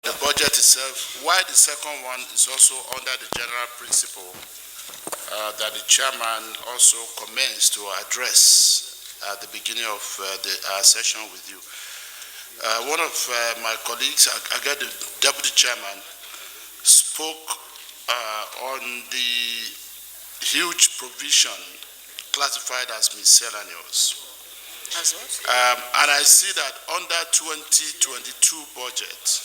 The budget itself, while the second one is also under the general principle that the chairman also commenced to address at the beginning of our session with you. One of my colleagues, I got the deputy chairman, spoke on the huge provision classified as miscellaneous. As what? And I see that under 2022 budget,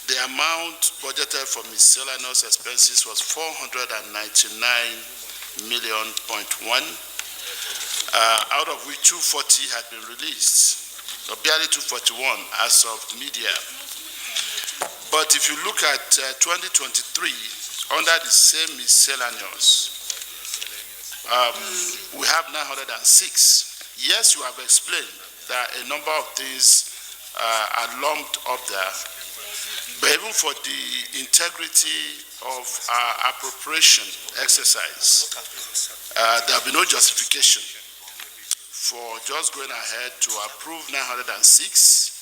the amount budgeted for miscellaneous expenses was 499 million, out of which 240 had been released, or barely 241 as of media. But if you look at 2023, under the same miscellaneous, we have 906. Yes, you have explained that a number of things are lumped up there, but even for the integrity of our appropriation exercise, there will be no justification for just going ahead to approve 906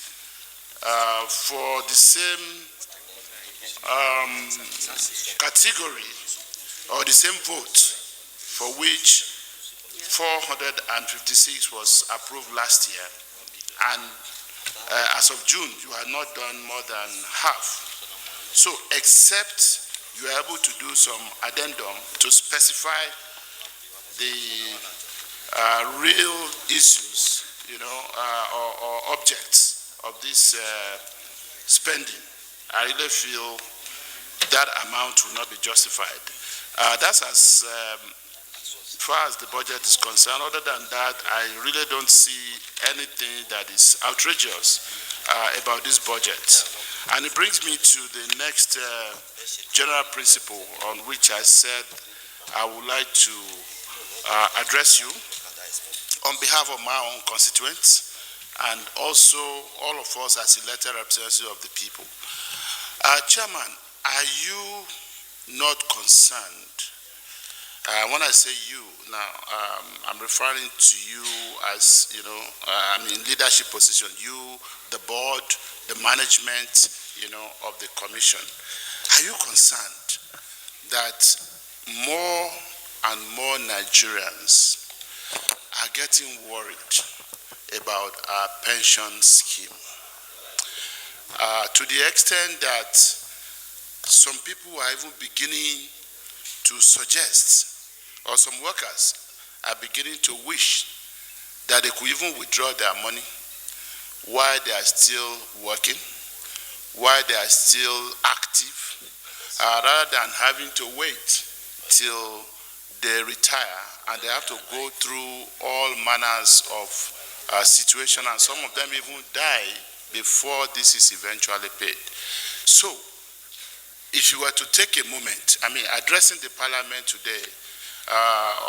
for the same category or the same vote for which 456 was approved last year, and as of June, you have not done more than half. So, except you are able to do some addendum to specify the real issues, or objects of this spending, I really feel that amount will not be justified. That's as far as the budget is concerned. Other than that, I really don't see anything that is outrageous about this budget. And it brings me to the next general principle on which I said I would like to address you on behalf of my own constituents and also all of us as elected representatives of the people. Chairman, are you not concerned? When I say you, now I'm referring to you as, leadership position, you, the board, the management, of the commission. Are you concerned that more and more Nigerians are getting worried about our pension scheme? To the extent that some people are even beginning to suggest, or some workers are beginning to wish that they could even withdraw their money while they are still working, while they are still active, rather than having to wait till they retire and they have to go through all manners of situation, and some of them even die before this is eventually paid. So, if you were to take a moment, addressing the parliament today,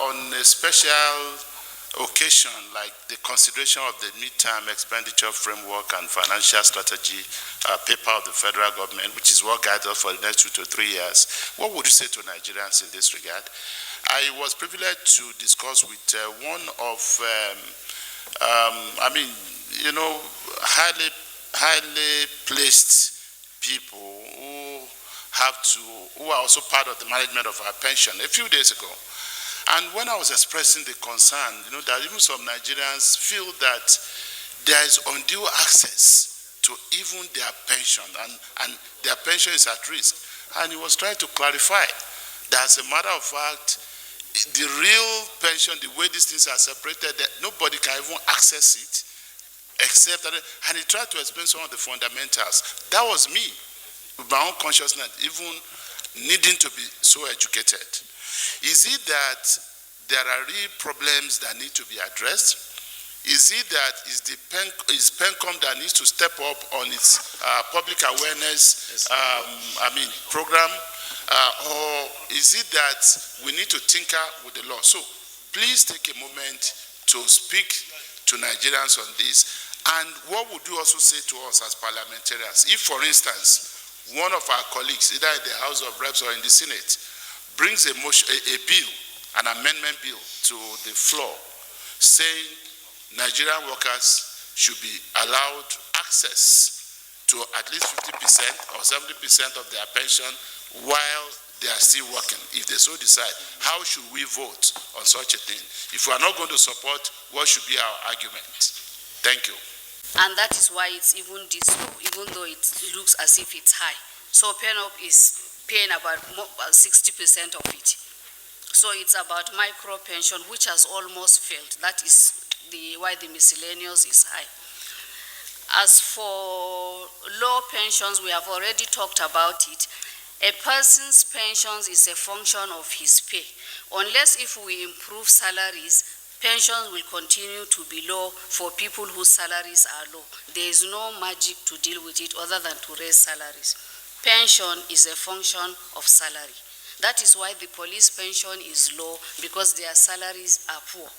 on a special occasion like the consideration of the midterm expenditure framework and financial strategy paper of the federal government, which is what guides us for the next 2 to 3 years, what would you say to Nigerians in this regard? I was privileged to discuss with one of, highly placed people who are also part of the management of our pension a few days ago. And when I was expressing the concern, that even some Nigerians feel that there is undue access to even their pension, and their pension is at risk. And he was trying to clarify that, as a matter of fact, the real pension, the way these things are separated, that nobody can even access it, except that, and he tried to explain some of the fundamentals. That was me, with my own consciousness, even needing to be so educated. Is it that there are real problems that need to be addressed? Is it that is PENCOM that needs to step up on its public awareness program? Or is it that we need to tinker with the law? So please take a moment to speak to Nigerians on this. And what would you also say to us as parliamentarians? If, for instance, one of our colleagues, either in the House of Reps or in the Senate, brings a bill, an amendment bill to the floor, saying Nigerian workers should be allowed access to at least 50% or 70% of their pension while they are still working, if they so decide. How should we vote on such a thing? If we are not going to support, what should be our argument? Thank you. And that is why it's even this low, even though it looks as if it's high. So PENOP is paying about 60% of it. So it's about micro pension, which has almost failed. That is why the miscellaneous is high. As for low pensions, we have already talked about it. A person's pensions is a function of his pay. Unless if we improve salaries, pensions will continue to be low for people whose salaries are low. There is no magic to deal with it other than to raise salaries. Pension is a function of salary. That is why the police pension is low, because their salaries are poor.